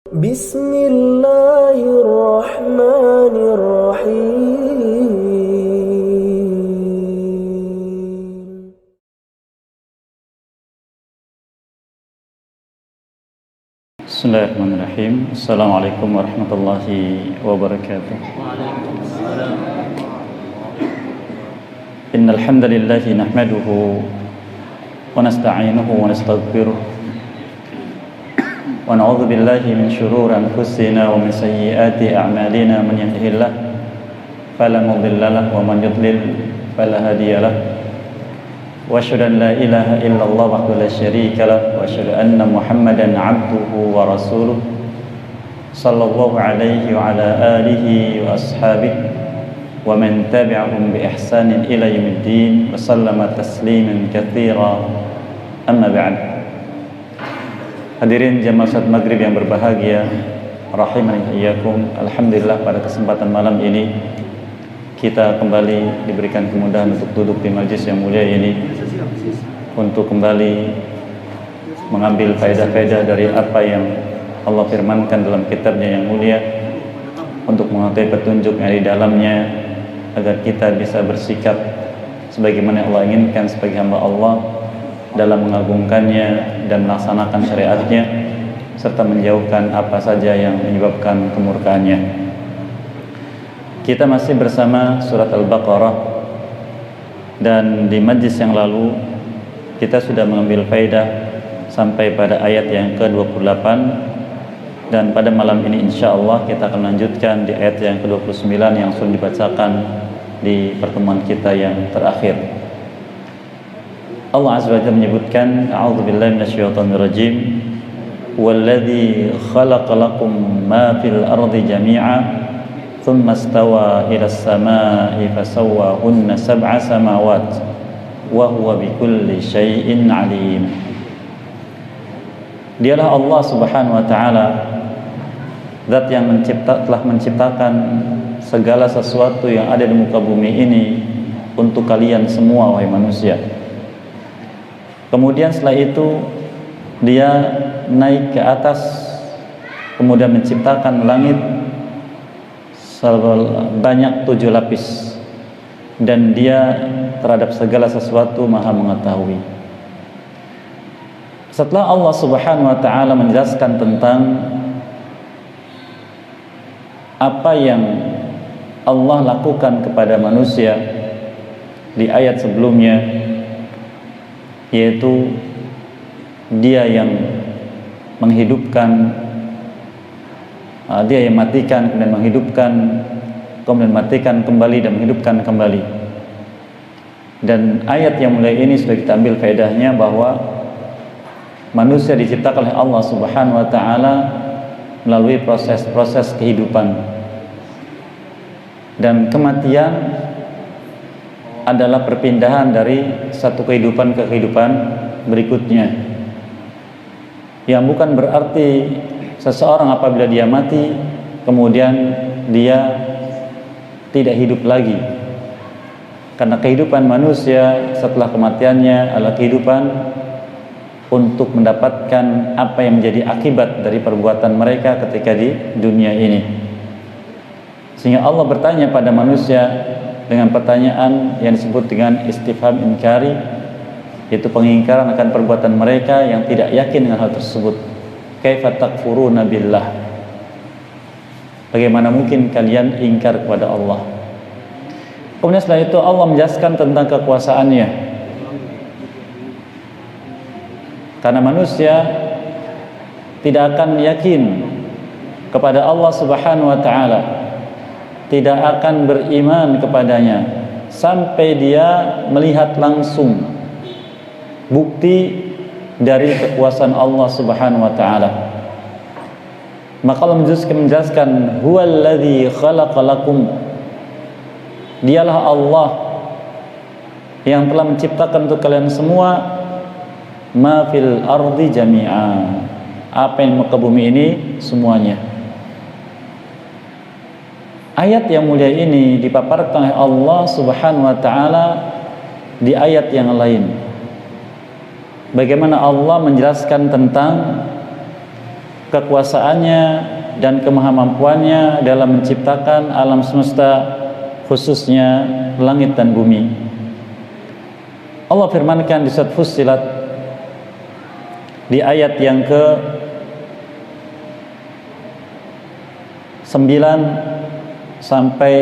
Bismillahirrahmanirrahim. Bismillahirrahmanirrahim. Assalamualaikum warahmatullahi wabarakatuh. Innal hamdalillah nahmaduhu wa nasta'inuhu wa nastaghfiruh wa na'udzu billahi min shururi anfusina wa min sayyiati a'malina. Man yahdihillahu fala mudilla lahu wa man yudlil fala hadiya lahu. Wa asyhadu an la ilaha illallah wahdahu la syarika lahu wa asyhadu anna Muhammadan 'abduhu wa rasuluh sallallahu alaihi wa ala alihi wa ashabihi wa man tabi'ahum bi ihsanin ila yaumiddin wa sallama tasliman katsira. Amma ba'd. Hadirin jamaah salat maghrib yang berbahagia, rahimani wa iyyakum. Alhamdulillah pada kesempatan malam ini kita kembali diberikan kemudahan untuk duduk di majlis yang mulia ini untuk kembali mengambil faedah-faedah dari apa yang Allah firmankan dalam kitabnya yang mulia, untuk mengetahui petunjuk yang di dalamnya agar kita bisa bersikap sebagaimana Allah inginkan sebagai hamba Allah dalam mengagungkannya dan melaksanakan syariatnya, serta menjauhkan apa saja yang menyebabkan kemurkaannya. Kita masih bersama surat Al-Baqarah, dan di majlis yang lalu kita sudah mengambil faedah sampai pada ayat yang ke-28, dan pada malam ini insyaallah kita akan lanjutkan di ayat yang ke-29 yang sudah dibacakan di pertemuan kita yang terakhir. Allah Azza wa Jalla menyebutkan, a'udzubillahi minasyaitonir rajim, walladzi khalaqa lakum ma fil ardi jami'a thumma istawa ila as-samaa'i fasawwahunna sab'a samawat wa huwa bikulli syai'in 'alim. Dialah Allah Subhanahu wa taala, zat yang telah menciptakan segala sesuatu yang ada di muka bumi ini untuk kalian semua wahai manusia. Kemudian setelah itu dia naik ke atas, kemudian menciptakan langit sebanyak 7 lapis, dan dia terhadap segala sesuatu maha mengetahui. Setelah Allah Subhanahu wa ta'ala menjelaskan tentang apa yang Allah lakukan kepada manusia di ayat sebelumnya, yaitu dia yang menghidupkan, dia yang matikan kemudian menghidupkan, kemudian matikan kembali dan menghidupkan kembali. Dan ayat yang mulai ini sudah kita ambil faedahnya bahwa manusia diciptakan oleh Allah Subhanahu wa ta'ala melalui proses-proses kehidupan, dan kematian adalah perpindahan dari satu kehidupan ke kehidupan berikutnya, yang bukan berarti seseorang apabila dia mati kemudian dia tidak hidup lagi, karena kehidupan manusia setelah kematiannya adalah kehidupan untuk mendapatkan apa yang menjadi akibat dari perbuatan mereka ketika di dunia ini. Sehingga Allah bertanya pada manusia dengan pertanyaan yang disebut dengan istifham inkari, yaitu pengingkaran akan perbuatan mereka yang tidak yakin dengan hal tersebut. Kaifa takfuruna billah, bagaimana mungkin kalian ingkar kepada Allah? Kemudian setelah itu Allah menjelaskan tentang kekuasaannya, karena manusia tidak akan yakin kepada Allah Subhanahu wa ta'ala, tidak akan beriman kepadanya sampai dia melihat langsung bukti dari kekuasaan Allah Subhanahu wa ta'ala. Maka Allah menjelaskan, huwallazi khalaqa lakum, dialah Allah yang telah menciptakan untuk kalian semua ma fil ardi jami'a, apa yang muka bumi ini semuanya. Ayat yang mulia ini dipaparkan oleh Allah Subhanahu wa ta'ala di ayat yang lain. Bagaimana Allah menjelaskan tentang kekuasaannya dan kemahamampuannya dalam menciptakan alam semesta, khususnya langit dan bumi. Allah firmankan di surat Fussilat di ayat yang ke-9 sampai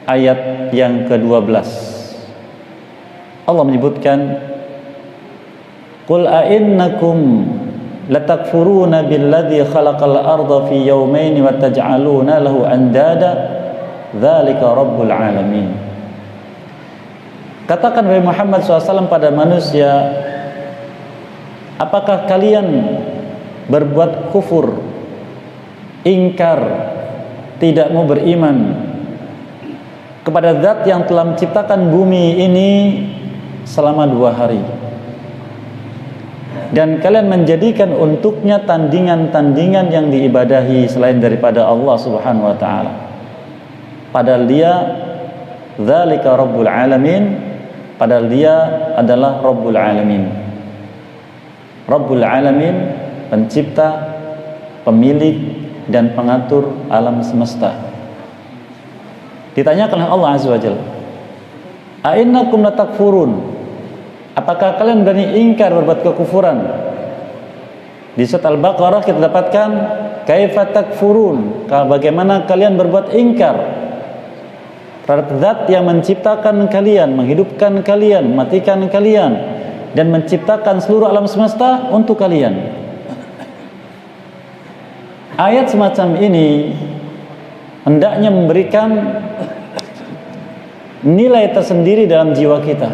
ayat yang ke-12. Allah menyebutkan, Qul a'innakum latakfuruna billadzi khalaqal arda fi yawmayn wa taj'aluna lahu andada dzalika rabbul alamin. Katakan wahai Muhammad SAW pada manusia, apakah kalian berbuat kufur, ingkar, tidak mau beriman kepada zat yang telah menciptakan bumi ini selama 2 hari, dan kalian menjadikan untuknya tandingan-tandingan yang diibadahi selain daripada Allah Subhanahu wa taala, padahal dia dzalika rabbul alamin, padahal dia adalah Rabbul Alamin. Rabbul Alamin, pencipta, pemilik dan pengatur alam semesta. Ditanyakan oleh Allah Azza wa Jalla, "A'innakum latakfurun?" Apakah kalian berani ingkar, berbuat kekufuran? Di surat Al-Baqarah kita dapatkan, "Kaifa takfurun?" Bagaimana kalian berbuat ingkar terhadap zat yang menciptakan kalian, menghidupkan kalian, mematikan kalian, dan menciptakan seluruh alam semesta untuk kalian. Ayat semacam ini hendaknya memberikan nilai tersendiri dalam jiwa kita,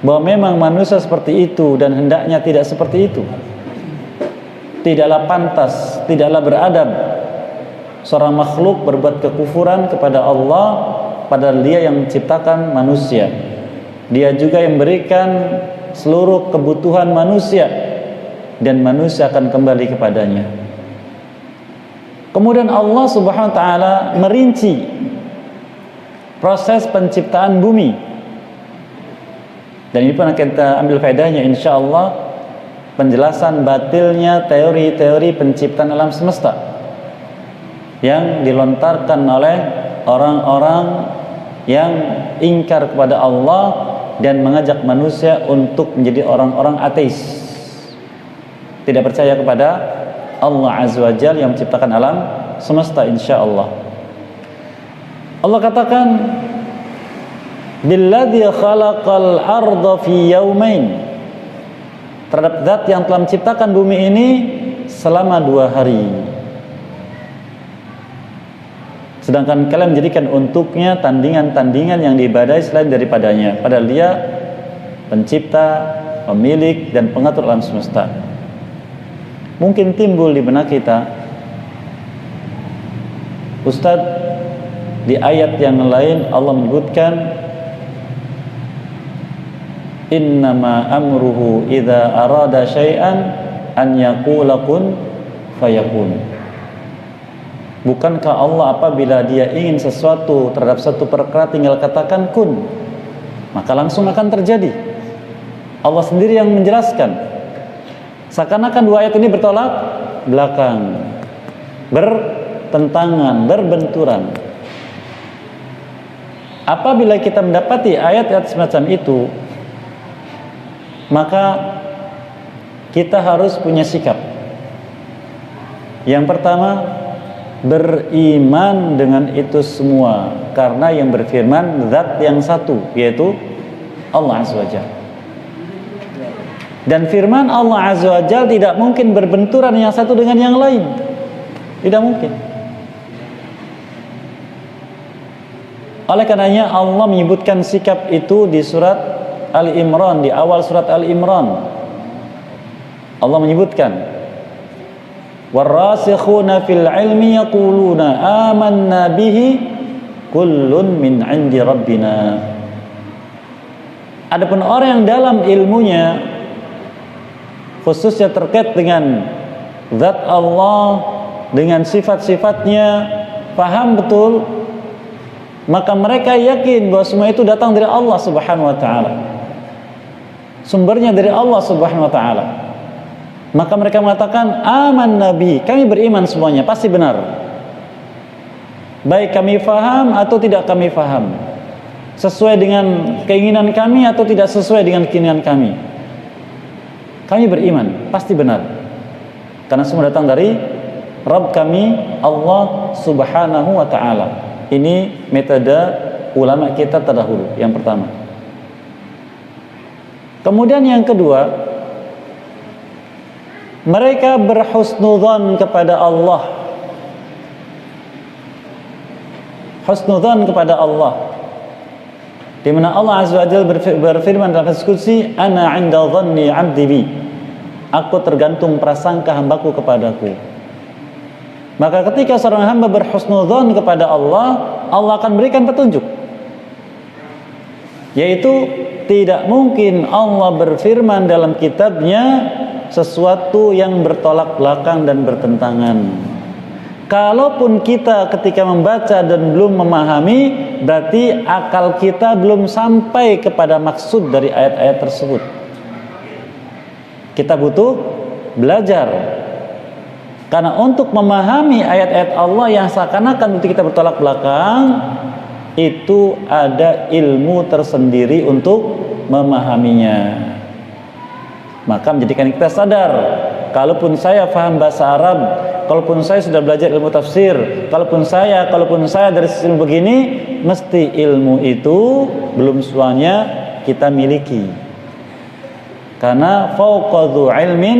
bahwa memang manusia seperti itu dan hendaknya tidak seperti itu. Tidaklah pantas, tidaklah beradab seorang makhluk berbuat kekufuran kepada Allah, padahal dia yang menciptakan manusia. Dia juga yang memberikan seluruh kebutuhan manusia, dan manusia akan kembali kepadanya. Kemudian Allah Subhanahu wa taala merinci proses penciptaan bumi, dan ini pun akan kita ambil faedahnya insyaallah, penjelasan batilnya teori-teori penciptaan alam semesta yang dilontarkan oleh orang-orang yang ingkar kepada Allah dan mengajak manusia untuk menjadi orang-orang ateis, tidak percaya kepada Allah Azza wa Jalla yang menciptakan alam semesta. Insyaallah Allah katakan, billadzi khalaqal arda fi yaumain, terhadap zat yang telah menciptakan bumi ini selama 2 hari. Sedangkan kalian menjadikan untuknya tandingan-tandingan yang diibadahi selain daripadanya, padahal dia pencipta, pemilik, dan pengatur alam semesta. Mungkin timbul di benak kita, Ustadz, di ayat yang lain Allah menyebutkan, innama amruhu idza arada syai'an an yaqula kun fayakun. Bukankah Allah apabila dia ingin sesuatu terhadap satu perkara tinggal katakan kun, maka langsung akan terjadi. Allah sendiri yang menjelaskan. Seakan-akan 2 ayat ini bertolak belakang, bertentangan, berbenturan. Apabila kita mendapati ayat-ayat semacam itu, maka kita harus punya sikap. Yang pertama, beriman dengan itu semua, karena yang berfirman zat yang satu, yaitu Allah Azza wa Jalla. Dan firman Allah Azza wa Jalla tidak mungkin berbenturan yang satu dengan yang lain, tidak mungkin. Oleh karenanya Allah menyebutkan sikap itu di surat Ali Imran, di awal surat Ali Imran. Allah menyebutkan, warasikhuna fil ilmi yaquluna amanna bihi kullun min 'indi rabbina. Adapun orang yang dalam ilmunya, khususnya terkait dengan zat Allah, dengan sifat-sifatnya, paham betul, maka mereka yakin bahwa semua itu datang dari Allah Subhanahu wa taala. Sumbernya dari Allah Subhanahu wa taala. Maka mereka mengatakan, aman Nabi, kami beriman semuanya, pasti benar. Baik kami faham atau tidak kami faham, sesuai dengan keinginan kami atau tidak sesuai dengan keinginan kami, kami beriman, pasti benar. Karena semua datang dari Rabb kami, Allah Subhanahu wa ta'ala. Ini metode ulama kita terdahulu, yang pertama. Kemudian yang kedua, mereka berhusnudzon kepada Allah. Husnudzon kepada Allah, di mana Allah Azza wa Jalla berfirman dalam hadis qudsi, ana 'inda dhanni 'abdi bi. Aku tergantung prasangka hambaku kepadaku. Maka ketika seorang hamba berhusnudzon kepada Allah, Allah akan berikan petunjuk. Yaitu tidak mungkin Allah berfirman dalam kitabnya sesuatu yang bertolak belakang dan bertentangan. Kalaupun kita ketika membaca dan belum memahami, berarti akal kita belum sampai kepada maksud dari ayat-ayat tersebut. Kita butuh belajar. Karena untuk memahami ayat-ayat Allah yang seakan-akan untuk kita bertolak belakang, itu ada ilmu tersendiri untuk memahaminya. Maka menjadikan kita sadar, kalaupun saya paham bahasa Arab, kalaupun saya sudah belajar ilmu tafsir, kalaupun saya dari sisi begini, mesti ilmu itu belum semuanya kita miliki. Karena fauqa dzu ilmin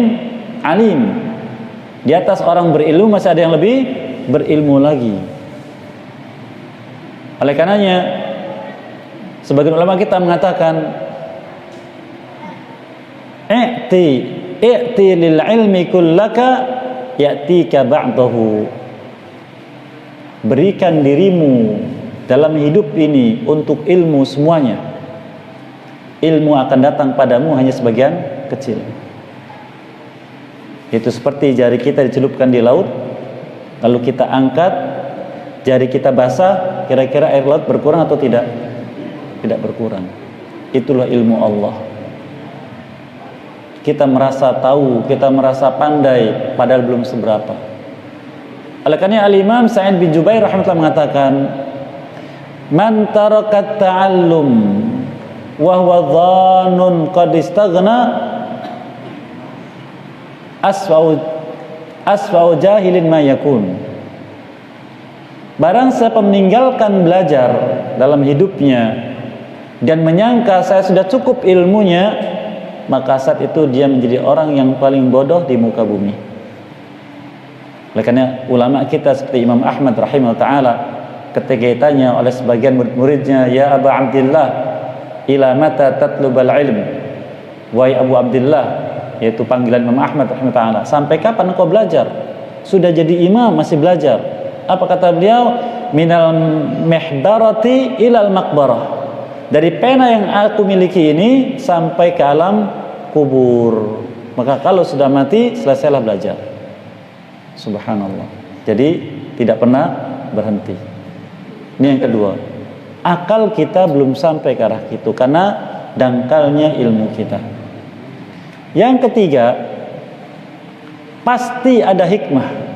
alim. Di atas orang berilmu masih ada yang lebih berilmu lagi. Oleh karenanya, sebagian ulama kita mengatakan, i'ti lil ilmi kullaka ya'tika ba'dahu. Berikan dirimu dalam hidup ini untuk ilmu semuanya. Ilmu akan datang padamu hanya sebagian kecil. Itu seperti jari kita dicelupkan di laut, lalu kita angkat, jari kita basah, kira-kira air laut berkurang atau tidak? Tidak berkurang. Itulah ilmu Allah. Kita merasa tahu, kita merasa pandai, padahal belum seberapa. Oleh karena Al-Imam Sa'id bin Jubair rahimahullah mengatakan, man tarakat ta'allum wa huwa dhannun qad istaghna asfa'u jahilin ma yakun. Barang siapa meninggalkan belajar dalam hidupnya dan menyangka saya sudah cukup ilmunya, maka saat itu dia menjadi orang yang paling bodoh di muka bumi. Oleh karena ulama kita seperti Imam Ahmad rahimahullah ta'ala, ketika ditanya oleh sebagian murid-muridnya, ya Aba Abdillah, ila mata tatlubal ilm, wahai Abu Abdillah, yaitu panggilan Imam Ahmad rahimahullah ta'ala, sampai kapan engkau belajar? Sudah jadi imam masih belajar. Apa kata beliau? Minal mihdarati ilal maqbarah. Dari pena yang aku miliki ini sampai ke alam kubur. Maka kalau sudah mati, selesailah belajar. Subhanallah. Jadi tidak pernah berhenti. Ini yang kedua. Akal kita belum sampai ke arah itu karena dangkalnya ilmu kita. Yang ketiga, pasti ada hikmah.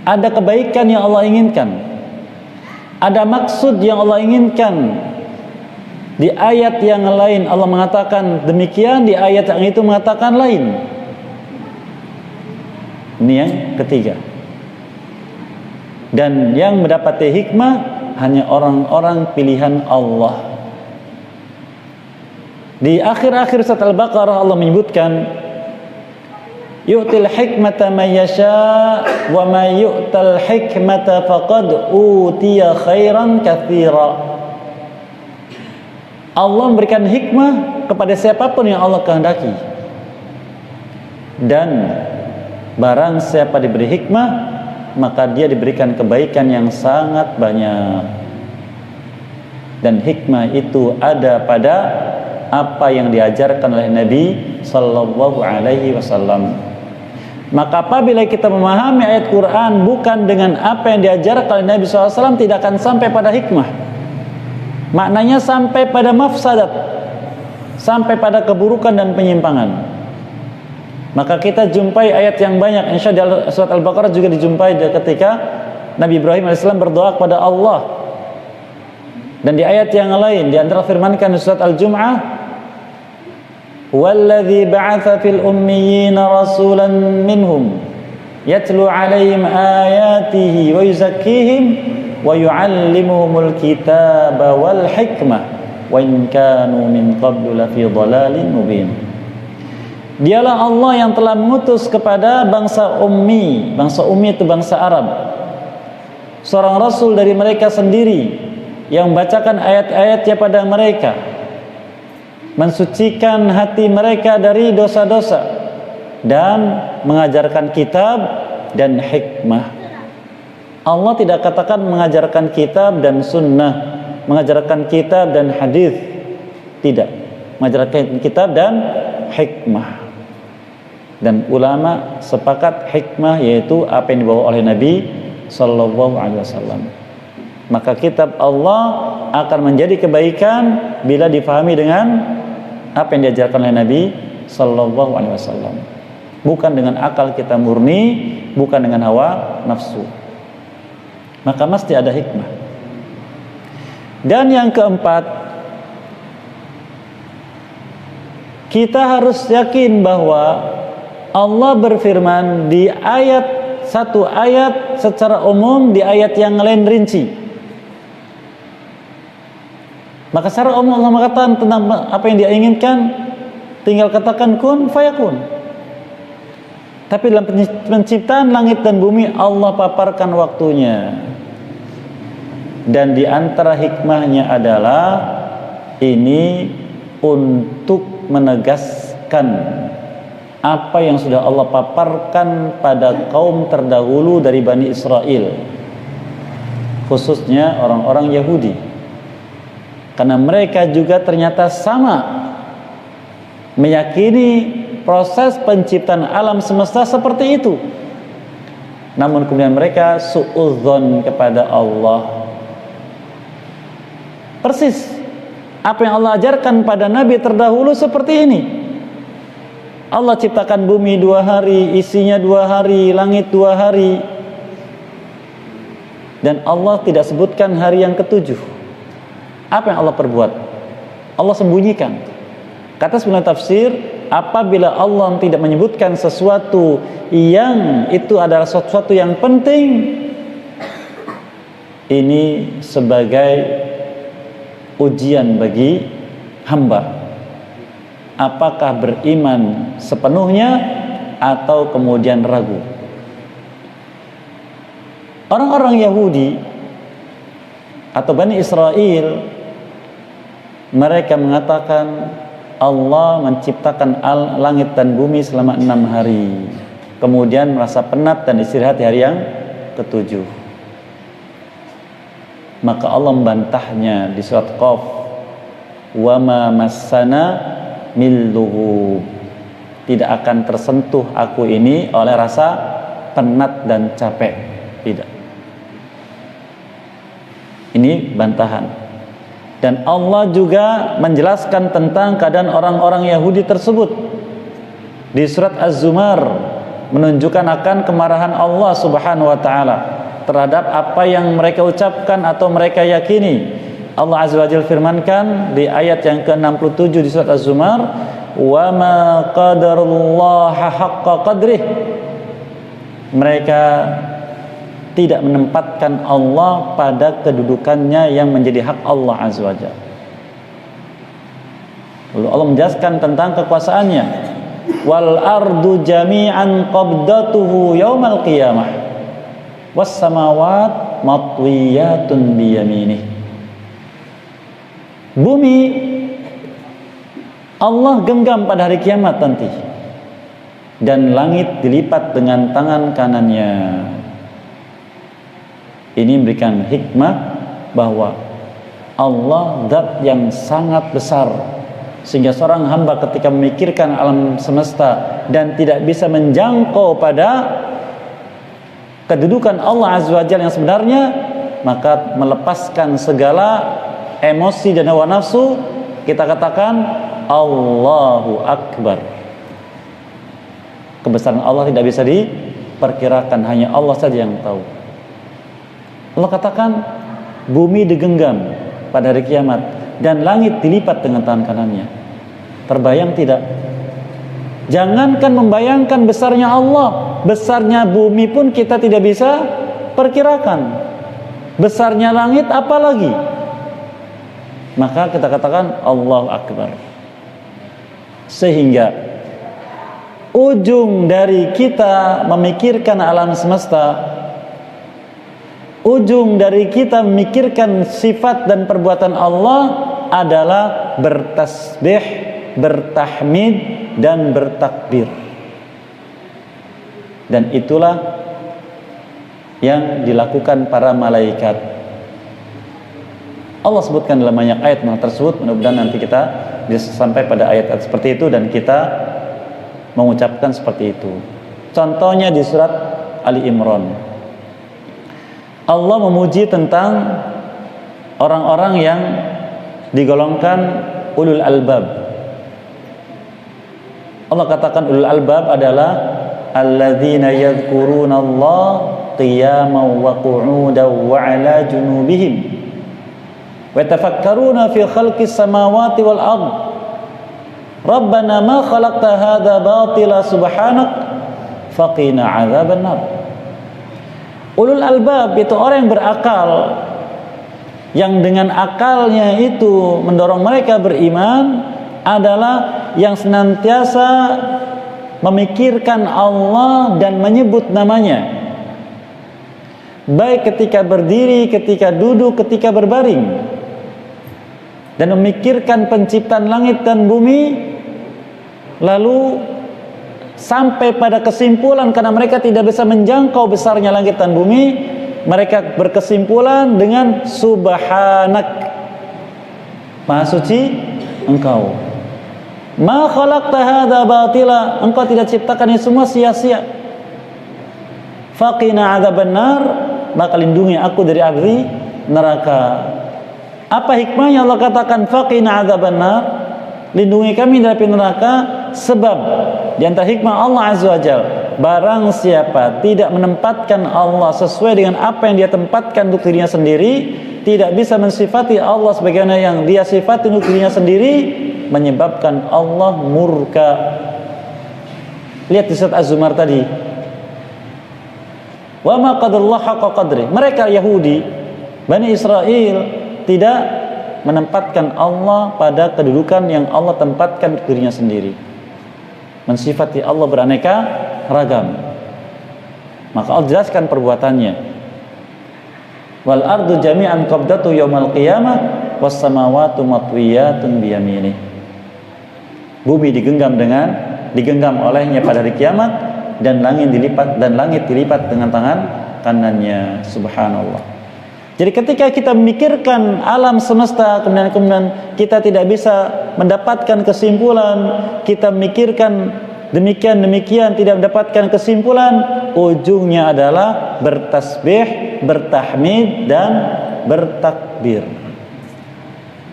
Ada kebaikan yang Allah inginkan. Ada maksud yang Allah inginkan. Di ayat yang lain Allah mengatakan demikian, di ayat yang itu mengatakan lain. Ini yang ketiga. Dan yang mendapati hikmah hanya orang-orang pilihan Allah. Di akhir-akhir surat Al-Baqarah Allah menyebutkan, yu'til hikmata man yasha wa man yu'tal hikmata faqad utiya khairan katsira. Allah memberikan hikmah kepada siapapun yang Allah kehendaki. Dan barang siapa diberi hikmah, maka dia diberikan kebaikan yang sangat banyak. Dan hikmah itu ada pada apa yang diajarkan oleh Nabi sallallahu alaihi wasallam. Maka apabila kita memahami ayat Quran bukan dengan apa yang diajarkan oleh Nabi SAW, tidak akan sampai pada hikmah. Maknanya sampai pada mafsadat, sampai pada keburukan dan penyimpangan. Maka kita jumpai ayat yang banyak. Insya Allah surat Al-Baqarah juga dijumpai ketika Nabi Ibrahim AS berdoa kepada Allah. Dan di ayat yang lain, di antara firmankan di surat Al-Jum'ah, "Walladzi ba'atsa fil ummiyina rasulan minhum yatlu 'alaihim ayatihi wa yuzakkihim wa yu'allimuhumul kitaba wal hikmah wa in kanu min qablu lafi dhalalin mubin." Dialah Allah yang telah mengutus kepada bangsa ummi. Bangsa ummi itu bangsa Arab. Seorang rasul dari mereka sendiri yang membacakan ayat-ayatnya pada mereka, mensucikan hati mereka dari dosa-dosa, dan mengajarkan kitab dan hikmah. Allah tidak katakan mengajarkan kitab dan sunnah, mengajarkan kitab dan hadis. Tidak, mengajarkan kitab dan hikmah. Dan ulama sepakat hikmah yaitu apa yang dibawa oleh Nabi Sallallahu Alaihi Wasallam. Maka kitab Allah akan menjadi kebaikan bila difahami dengan apa yang diajarkan oleh Nabi Sallallahu Alaihi Wasallam, bukan dengan akal kita murni, bukan dengan hawa nafsu. Maka mesti ada hikmah. Dan yang keempat, kita harus yakin bahwa Allah berfirman di satu ayat secara umum, di ayat yang lain rinci. Maka secara umum Allah mengatakan tentang apa yang Dia inginkan, tinggal katakan kun fayakun. Tapi dalam penciptaan langit dan bumi Allah paparkan waktunya. Dan di antara hikmahnya adalah ini untuk menegaskan apa yang sudah Allah paparkan pada kaum terdahulu dari Bani Israel, khususnya orang-orang Yahudi, karena mereka juga ternyata sama meyakini proses penciptaan alam semesta seperti itu, namun kemudian mereka suudzon kepada Allah. Persis apa yang Allah ajarkan pada Nabi terdahulu seperti ini. Allah ciptakan bumi 2 hari, isinya 2 hari, langit 2 hari. Dan Allah tidak sebutkan hari yang ke-7. Apa yang Allah perbuat? Allah sembunyikan. Kata sebenarnya tafsir, apabila Allah tidak menyebutkan sesuatu yang itu adalah sesuatu yang penting, ini sebagai ujian bagi hamba. Apakah beriman sepenuhnya atau kemudian ragu? Orang-orang Yahudi atau Bani Israel, mereka mengatakan Allah menciptakan langit dan bumi selama 6 hari, kemudian merasa penat dan istirahat di hari yang ke-7. Maka Allah membantahnya di surat Qaf, wa ma massana min lughub, tidak akan tersentuh aku ini oleh rasa penat dan capek. Tidak. Ini bantahan. Dan Allah juga menjelaskan tentang keadaan orang-orang Yahudi tersebut di surat Az-Zumar, menunjukkan akan kemarahan Allah Subhanahu wa taala terhadap apa yang mereka ucapkan atau mereka yakini. Allah Azza wa Jalla firmankan di ayat yang ke-67 di surat Az-Zumar, wa ma qadarullaha haqqa qadrih, mereka tidak menempatkan Allah pada kedudukannya yang menjadi hak Allah Azza wa Jalla. Lalu Allah menjelaskan tentang kekuasaannya, wal ardu jami'an qabdatuhu yaumal qiyamah was samawat matwiyatun biyaminih. Bumi Allah genggam pada hari kiamat nanti, dan langit dilipat dengan tangan kanannya. Ini memberikan hikmah bahwa Allah zat yang sangat besar, sehingga seorang hamba ketika memikirkan alam semesta dan tidak bisa menjangkau pada kedudukan Allah Azza wa Jalla yang sebenarnya, maka melepaskan segala emosi dan hawa nafsu, kita katakan Allahu Akbar. Kebesaran Allah tidak bisa diperkirakan, hanya Allah saja yang tahu. Allah katakan bumi digenggam pada hari kiamat dan langit dilipat dengan tangan kanannya. Terbayang tidak? Jangankan membayangkan besarnya Allah, besarnya bumi pun kita tidak bisa perkirakan. Besarnya langit apalagi? Maka kita katakan Allahu Akbar. Sehingga ujung dari kita memikirkan alam semesta, ujung dari kita memikirkan sifat dan perbuatan Allah adalah bertasbih, bertahmid, dan bertakbir. Dan itulah yang dilakukan para malaikat. Allah sebutkan dalam banyak ayat tersebut. Mudah-mudahan nanti kita bisa sampai pada ayat-ayat seperti itu dan kita mengucapkan seperti itu. Contohnya di surat Ali Imran, Allah memuji tentang orang-orang yang digolongkan ulul albab. Allah katakan ulul albab adalah alladzina yadhkuruna Allah qiyaman wa qu'udan wa 'ala junubihim wa yatafakkaruna fi khalqis samawati wal ard. Rabbana ma khalaqta hadza batila subhanak faqina 'adzaban nar. Ulul albab itu orang yang berakal, yang dengan akalnya itu mendorong mereka beriman, adalah yang senantiasa memikirkan Allah dan menyebut namanya, baik ketika berdiri, ketika duduk, ketika berbaring, dan memikirkan penciptaan langit dan bumi. Lalu sampai pada kesimpulan, karena mereka tidak bisa menjangkau besarnya langit dan bumi, mereka berkesimpulan dengan subhanak, maha suci engkau. Ma khalaqta hadza batila, engkau tidak ciptakan ini semua sia-sia. Faqina 'adzaban nar, maka lindungi aku dari api neraka. Apa hikmahnya Allah katakan faqina 'adzaban nar, lindungi kami dari api neraka? Sebab di antara hikmah Allah Azza wa Jalla, barang siapa tidak menempatkan Allah sesuai dengan apa yang dia tempatkan untuk dirinya sendiri, tidak bisa mensifati Allah sebagaimana yang dia sifati untuk dirinya sendiri, menyebabkan Allah murka. Lihat di surat Az-Zumar tadi, wa ma qadarullah haqqa qadri. Mereka Yahudi, Bani Israel, tidak menempatkan Allah pada kedudukan yang Allah tempatkan untuk dirinya sendiri, mensifati Allah beraneka ragam. Maka Allah jelaskan perbuatannya, wal ardu jami'an qabdatu yaumal qiyamah was samawati matwiyatun biyaminih. Bumi digenggam olehnya pada hari kiamat, dan langit dilipat dengan tangan kanannya. Subhanallah. Jadi ketika kita memikirkan alam semesta, kemudian kita tidak bisa mendapatkan kesimpulan, kita memikirkan demikian tidak mendapatkan kesimpulan, ujungnya adalah bertasbih, bertahmid, dan bertakbir.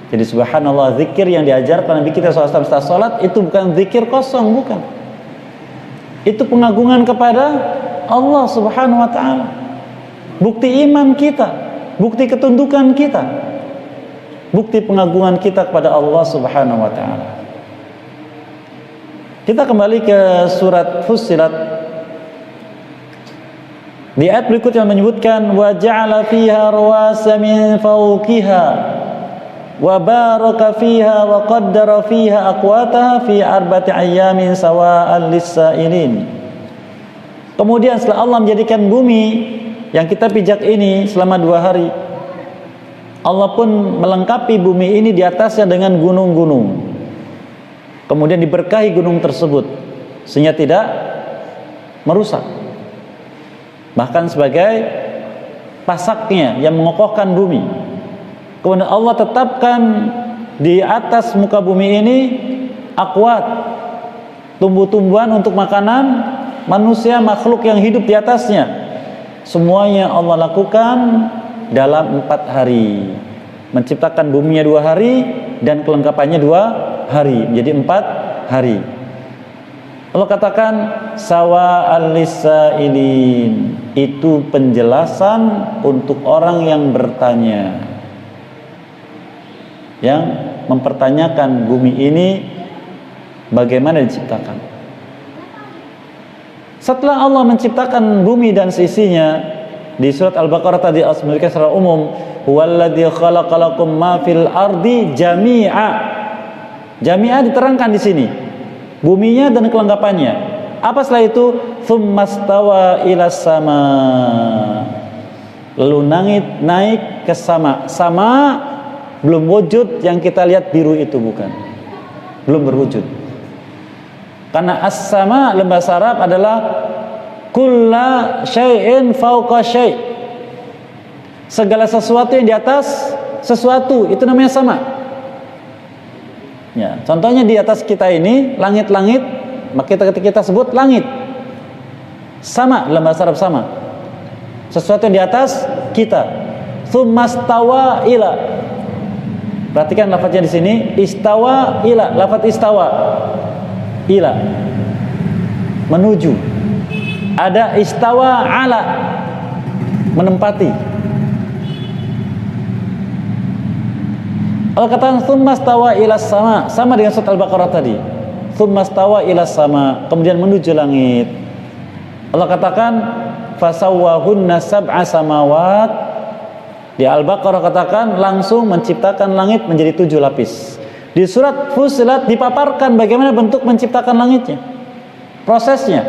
Jadi subhanallah, zikir yang diajarkan Nabi kita SAW setelah salat itu bukan zikir kosong, bukan. Itu pengagungan kepada Allah Subhanahu wa taala. Bukti iman kita, bukti ketundukan kita, bukti pengagungan kita kepada Allah Subhanahu wa taala. Kita kembali ke surat Fussilat. Di ayat berikutnya menyebutkan wa ja'ala fiha rawasa min fawqiha wa baraka fiha wa qaddara fiha aqwataha fi arba'ati ayyamin sawa'an lis-sa'ilin. Kemudian setelah Allah menjadikan bumi yang kita pijak ini selama 2 hari, Allah pun melengkapi bumi ini di atasnya dengan gunung-gunung. Kemudian diberkahi gunung tersebut sehingga tidak merusak, bahkan sebagai pasaknya yang mengokohkan bumi. Kemudian Allah tetapkan di atas muka bumi ini akwat, tumbuh-tumbuhan untuk makanan manusia, makhluk yang hidup di atasnya. Semuanya Allah lakukan dalam 4 hari. Menciptakan buminya 2 hari dan kelengkapannya 2 hari, menjadi 4 hari. Allah katakan sawa al-lisailin, itu penjelasan untuk orang yang bertanya, yang mempertanyakan bumi ini bagaimana diciptakan. Setelah Allah menciptakan bumi dan seisinya, di surat Al-Baqarah tadi Allah memiliki secara umum, huwallazi khalaqalakum ma fil ardi jami'a. Jami'a diterangkan di sini, buminya dan kelengkapannya. Apa setelah itu? Tsummastawa ilas sama. Lalu naik ke sama. Sama belum wujud, yang kita lihat biru itu bukan. Belum berwujud. Karena as-sama dalam bahasa Arab adalah kulla syai'in fauqa syai'. Segala sesuatu yang di atas sesuatu, itu namanya sama. Ya, contohnya di atas kita ini langit-langit, maka kita sebut langit. Sama dalam bahasa Arab sama. Sesuatu yang di atas kita. Tsummastawa ila. Perhatikan lafaznya di sini, istawa ila, lafaz istawa. Ila. Menuju. Ada istawa ala, menempati. Allah katakan tsummastawa ilas sama, sama dengan surat Al-Baqarah tadi. Tsummastawa ilas sama, kemudian menuju langit. Allah katakan fasawwahunna sab'a samawat. Di Al-Baqarah katakan langsung menciptakan langit menjadi 7 lapis. Di surat Fussilat dipaparkan bagaimana bentuk menciptakan langitnya, prosesnya.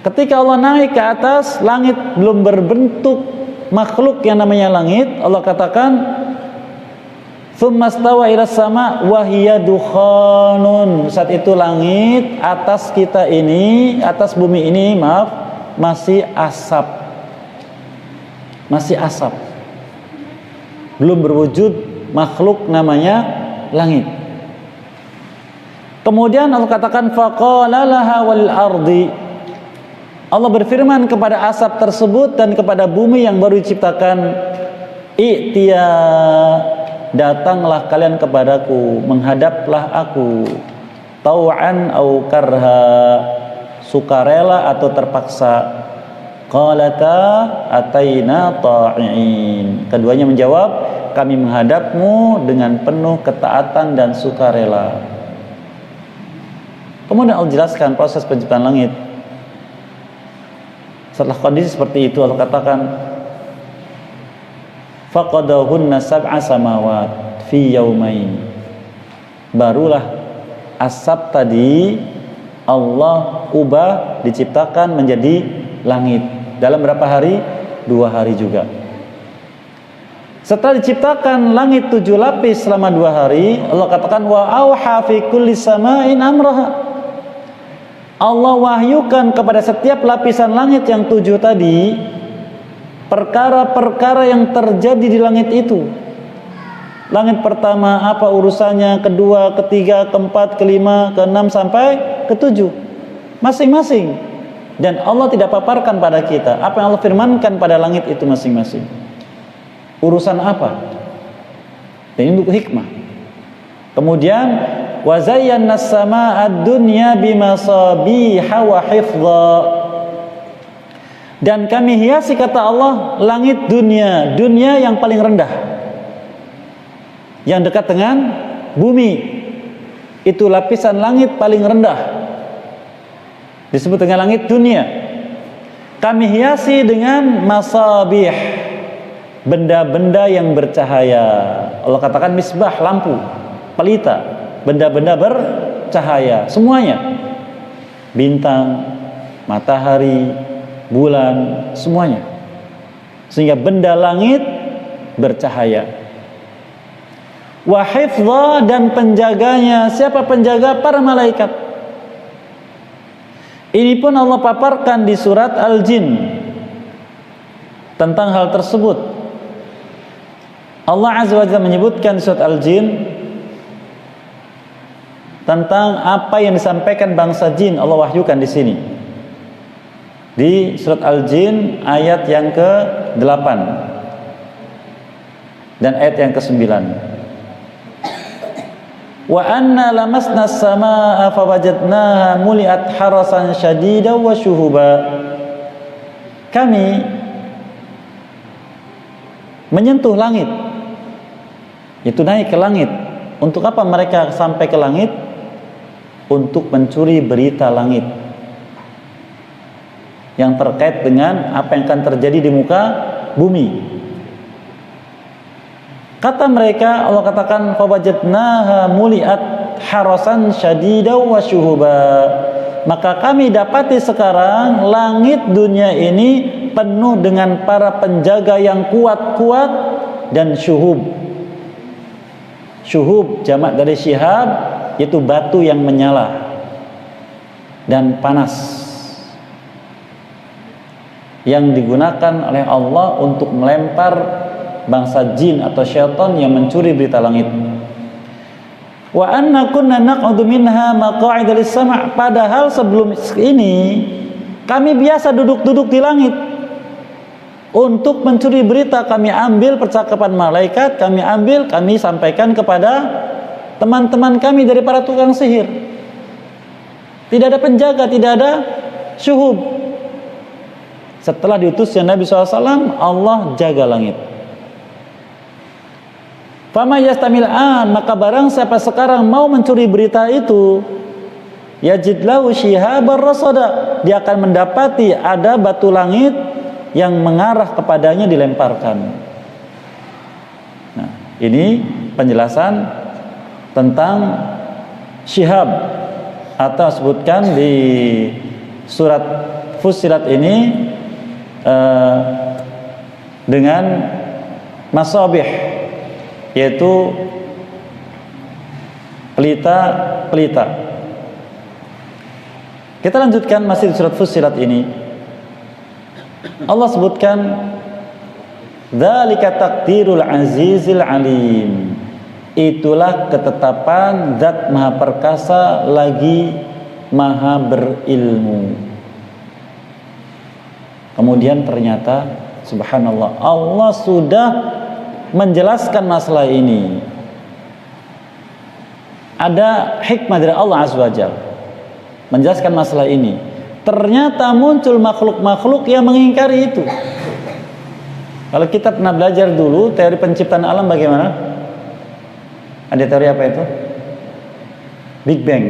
Ketika Allah naik ke atas, langit belum berbentuk makhluk yang namanya langit. Allah katakan tsummastawa ilas sama wa hiya dukhanun. Saat itu langit atas kita ini, atas bumi ini, maaf, masih asap. Masih asap. Belum berwujud makhluk namanya langit. Kemudian Allah katakan faqala laha wal ardi. Allah berfirman kepada asap tersebut dan kepada bumi yang baru diciptakan, i'tiya, datanglah kalian kepadaku, menghadaplah aku, tau'an au karha, sukarela atau terpaksa. Qalata ataina ta'iin. Keduanya menjawab, kami menghadapmu dengan penuh ketaatan dan sukarela. Kemudian Allah jelaskan proses penciptaan langit. Setelah kondisi seperti itu, Allah katakan faqadahunna sab'a samawat fi yaumain. Barulah asap tadi Allah ubah, diciptakan menjadi langit dalam berapa hari? 2 hari juga. Setelah diciptakan langit 7 lapis selama 2 hari, Allah katakan wa auha fi kulli sama'in amraha. Allah wahyukan kepada setiap lapisan langit yang 7 tadi perkara-perkara yang terjadi di langit itu. Langit pertama apa urusannya, kedua, ketiga, keempat, kelima, keenam sampai ke-7 masing-masing. Dan Allah tidak paparkan pada kita apa yang Allah firmankan pada langit itu masing-masing. Urusan apa? Dan ini untuk hikmah. Kemudian wa zayyana as-samaa'a ad-dunya bimasabiha wa hifdha. Dan kami hiasi, kata Allah, langit dunia, dunia yang paling rendah, yang dekat dengan bumi. Itu lapisan langit paling rendah, disebut dengan langit dunia. Kami hiasi dengan masabih, benda-benda yang bercahaya. Allah katakan misbah, lampu, pelita, benda-benda bercahaya, semuanya. Bintang, matahari, bulan, semuanya. Sehingga benda langit bercahaya. Wa hifdha, dan penjaganya. Siapa penjaga? Para malaikat. Ini pun Allah paparkan di surat Al-Jin tentang hal tersebut. Allah Azza wa Jalla menyebutkan di surat Al-Jin tentang apa yang disampaikan bangsa jin. Allah wahyukan di sini di surat Al-Jin ayat yang ke-8 dan ayat yang ke-9. wa anna lamasna as-samaa'a fawajadnaha muli'at harasan syadidan wa syuhuba. Kami menyentuh langit, itu naik ke langit. Untuk apa mereka sampai ke langit? Untuk mencuri berita langit yang terkait dengan apa yang akan terjadi di muka bumi. Kata mereka, Allah katakan fawajadnaha muli'at harasan syadidan wa syuhuba. Maka kami dapati sekarang langit dunia ini penuh dengan para penjaga yang kuat-kuat dan syuhub. Syuhub jamak dari syihab, yaitu batu yang menyala dan panas, yang digunakan oleh Allah untuk melempar bangsa jin atau syaitan yang mencuri berita langit. Wa anna kunna naq'udu minha maq'ida lis-sam'. Padahal sebelum ini kami biasa duduk-duduk di langit untuk mencuri berita. Kami ambil percakapan malaikat, kami sampaikan kepada teman-teman kami dari para tukang sihir. Tidak ada penjaga, tidak ada syuhub. Setelah diutusnya Nabi SAW, Allah jaga langit. Fama yastamil maka barang siapa sekarang mau mencuri berita itu, yajid lahu shihabar rasada, dia akan mendapati ada batu langit yang mengarah kepadanya dilemparkan. Nah, ini penjelasan tentang syihab, atau sebutkan di surat Fussilat ini dengan masabih, yaitu pelita-pelita. Kita lanjutkan masih di surat Fussilat ini. Allah sebutkan dzalika taqdirul azizil alim. Itulah ketetapan Zat Maha Perkasa lagi Maha berilmu. Kemudian ternyata subhanallah, Allah sudah menjelaskan masalah ini. Ada hikmah dari Allah Azza wa Jalla menjelaskan masalah ini. Ternyata muncul makhluk-makhluk yang mengingkari itu. Kalau kita pernah belajar dulu teori penciptaan alam bagaimana? Ada teori apa itu? Big Bang.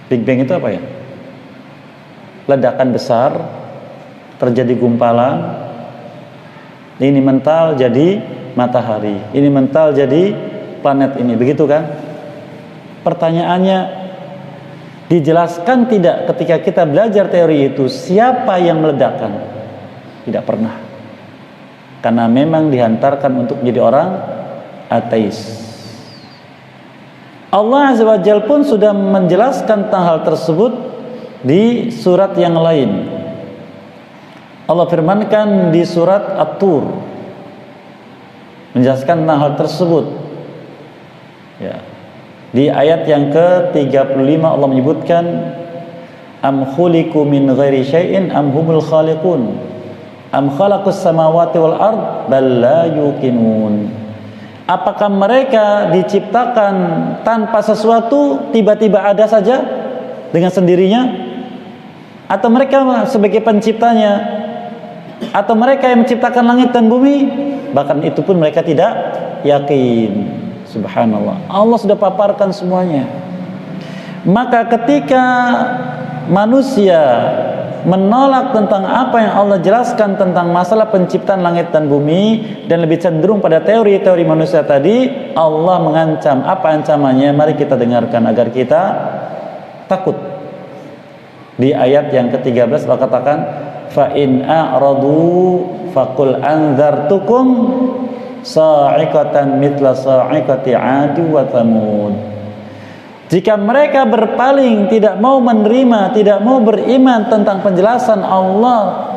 Big Bang itu apa ya? Ledakan besar, terjadi gumpalan, ini mental jadi matahari, ini mental jadi planet ini, begitu kan? Pertanyaannya, dijelaskan tidak ketika kita belajar teori itu siapa yang meledakkan? Tidak pernah. Karena memang dihantarkan untuk menjadi orang ateis. Allah Azza wa Jalla pun sudah menjelaskan tentang hal tersebut di surat yang lain. Allah firmankan di surat At-Tur menjelaskan tentang hal tersebut. Ya. Di ayat yang ke-35 Allah menyebutkan am khuliqu min ghairi syai'in am humul khaliqun am khalaqus samawati wal ard bal la yuqinun. Apakah mereka diciptakan tanpa sesuatu, tiba-tiba ada saja dengan sendirinya, atau mereka sebagai penciptanya, atau mereka yang menciptakan langit dan bumi? Bahkan itu pun mereka tidak yakin. Subhanallah, Allah sudah paparkan semuanya. Maka ketika manusia menolak tentang apa yang Allah jelaskan tentang masalah penciptaan langit dan bumi, dan lebih cenderung pada teori-teori manusia tadi, Allah mengancam. Apa ancamannya? Mari kita dengarkan agar kita takut. Di ayat yang ke-13 Allah katakan, fa in a'radu faqul anzartukum sa'iqatan mithla sa'iqati 'adi wa thamud. Jika mereka berpaling, tidak mau menerima, tidak mau beriman tentang penjelasan Allah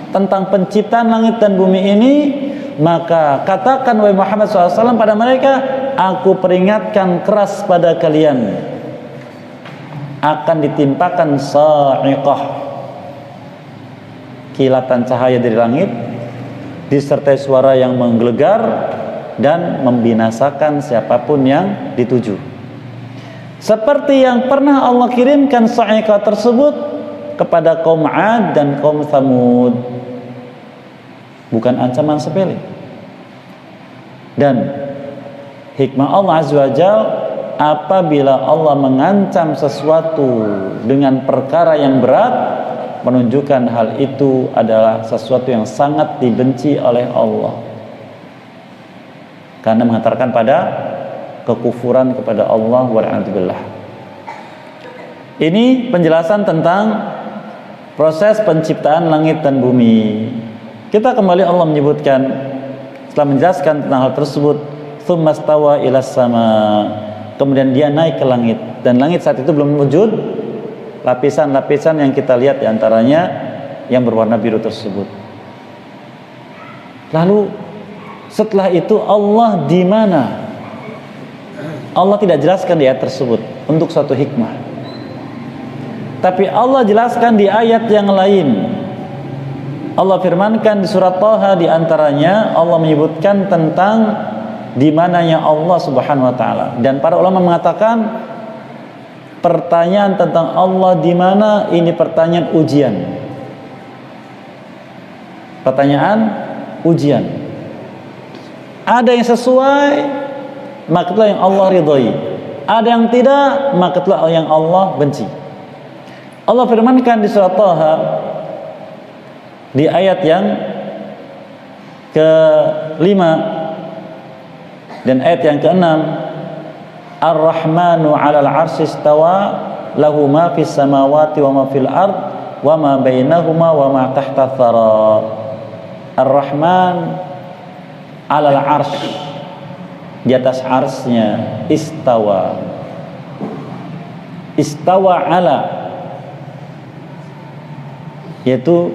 tentang penciptaan langit dan bumi ini, maka katakan wahai Muhammad SAW pada mereka, aku peringatkan keras pada kalian, akan ditimpakan sa'iqah, kilatan cahaya dari langit disertai suara yang menggelegar, dan membinasakan siapapun yang dituju. Seperti yang pernah Allah kirimkan sa'iqah tersebut kepada kaum 'Ad dan kaum Tsamud. Bukan ancaman sepele. Dan hikmah Allah Azza wa Jalla, apabila Allah mengancam sesuatu dengan perkara yang berat, menunjukkan hal itu adalah sesuatu yang sangat dibenci oleh Allah, karena menghantarkan pada kekufuran kepada Allah wa'adzubillah. Ini penjelasan tentang proses penciptaan langit dan bumi. Kita kembali, Allah menyebutkan setelah menjelaskan tentang hal tersebut, tsumma stawa ilas sama, kemudian dia naik ke langit, dan langit saat itu belum wujud. Lapisan-lapisan yang kita lihat diantaranya yang berwarna biru tersebut. Lalu setelah itu Allah di mana? Allah tidak jelaskan di ayat tersebut untuk suatu hikmah. Tapi Allah jelaskan di ayat yang lain. Allah firmankan di surat Thaha, di antaranya Allah menyebutkan tentang di mananya Allah Subhanahu wa taala. Dan para ulama mengatakan pertanyaan tentang Allah di mana ini pertanyaan ujian. Pertanyaan ujian. Ada yang sesuai, maka itulah yang Allah ridhai. Ada yang tidak, maka itulah yang Allah benci. Allah firmankan di surat Thaha di ayat yang ke-5 dan ayat yang ke-6, Ar-Rahmanu 'alal 'arsy istawa lahu ma fis samawati wa ma fil ard wa ma bainahuma wa ma tahta thara. Ar-Rahman 'alal 'arsy, di atas arsy-nya, istawa. Istawa 'ala, yaitu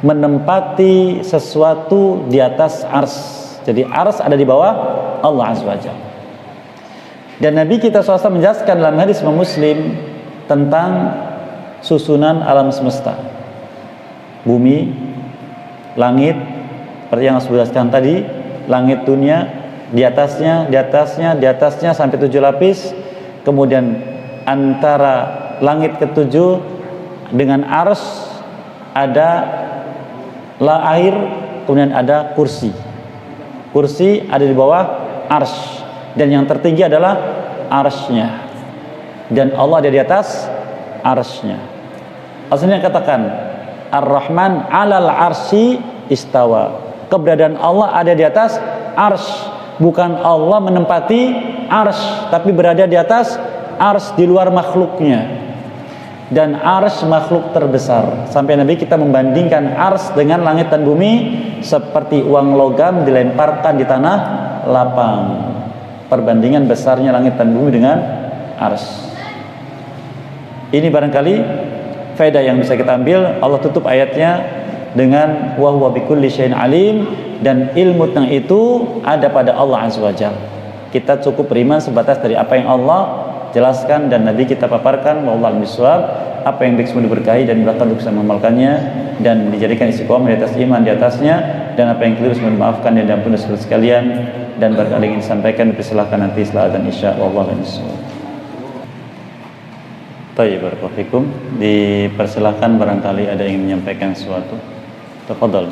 menempati sesuatu di atas ars. Jadi ars ada di bawah Allah Azza wa Jalla. Dan Nabi kita SAW menjelaskan dalam hadis Imam Muslim tentang susunan alam semesta, bumi, langit, seperti yang saya jelaskan tadi, langit dunia, di atasnya, di atasnya, di atasnya sampai 7 lapis. Kemudian antara langit ke-7 dengan ars ada air, kemudian ada kursi. Kursi ada di bawah arsy, dan yang tertinggi adalah arsy-nya, dan Allah ada di atas arsy-nya. Asalnya katakan Ar-Rahman 'alal arsy istawa, keberadaan Allah ada di atas arsy, bukan Allah menempati arsy, tapi berada di atas arsy, di luar makhluknya. Dan ars makhluk terbesar, sampai Nabi kita membandingkan ars dengan langit dan bumi seperti uang logam dilemparkan di tanah lapang. Perbandingan besarnya langit dan bumi dengan ars. Ini barangkali faedah yang bisa kita ambil. Allah tutup ayatnya dengan wa huwa bikulli syai'in alim, dan ilmu tentang itu ada pada Allah Azza wa Jalla. Kita cukup beriman sebatas dari apa yang Allah jelaskan dan Nabi kita paparkan. Wallahu a'lam. Apa yang baik semua diberkahi dan diberkati untuk bisa mengamalkannya dan dijadikan istiqomah di atas iman di atasnya, dan apa yang keliru semua dimaafkan dan diampuni sekalian. Dan barangkali ingin disampaikan dipersilakan nanti setelah adzan isya. Wallahu a'lam. Baik, barakallahu fikum. Dipersilakan barangkali ada yang menyampaikan sesuatu. Tafadhal.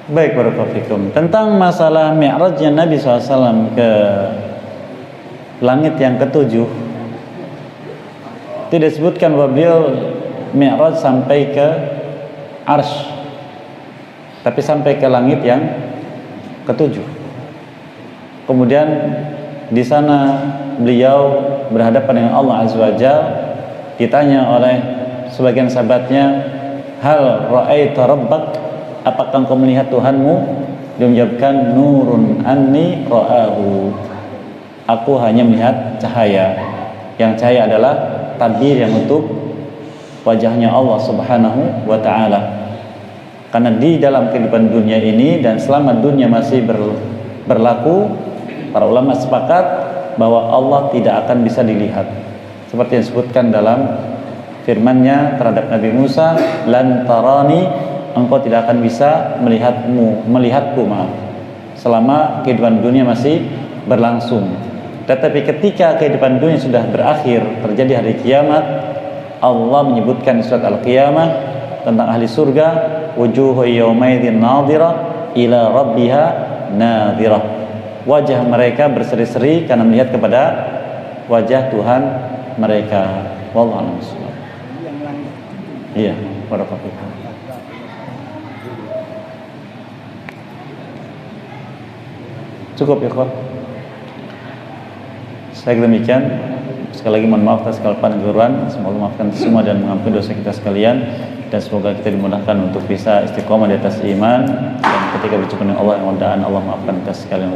Baik, barakallahu fikum. Tentang masalah mi'rajnya Nabi SAW ke langit yang ke-7, tidak disebutkan bahwa beliau mi'raj sampai ke arsy, tapi sampai ke langit yang ke-7. Kemudian di sana beliau berhadapan dengan Allah Azza wa Jalla. Ditanya oleh sebagian sahabatnya, hal ra'aita rabbak, apakah engkau melihat Tuhanmu? Dia menjawabkan, nurun anni ra'ahu, aku hanya melihat cahaya. Yang cahaya adalah tabir yang untuk wajahnya Allah Subhanahu wa ta'ala. Karena di dalam kehidupan dunia ini dan selama dunia masih berlaku, para ulama sepakat bahwa Allah tidak akan bisa dilihat. Seperti yang disebutkan dalam firman-Nya terhadap Nabi Musa, lan tarani, engkau tidak akan bisa melihatku selama kehidupan dunia masih berlangsung. Tetapi ketika kehidupan dunia sudah berakhir, terjadi hari kiamat, Allah menyebutkan di surat Al-Qiyamah tentang ahli surga, wujuhu yaumaidin nadhirah ila rabbiha nadhirah. Wajah mereka berseri-seri karena melihat kepada wajah Tuhan mereka. Wallahu a'lam bishawab. Iya, barakallahu. Cukup ya, kawan. Saya demikian. Sekali lagi mohon maaf atas kesalahan kekeliruan. Semoga maafkan semua dan mengampuni dosa kita sekalian, dan semoga kita dimudahkan untuk bisa istiqomah di atas iman, dan ketika berjumpa dengan Allah yang mudah-mudahan Allah maafkan kita sekalian.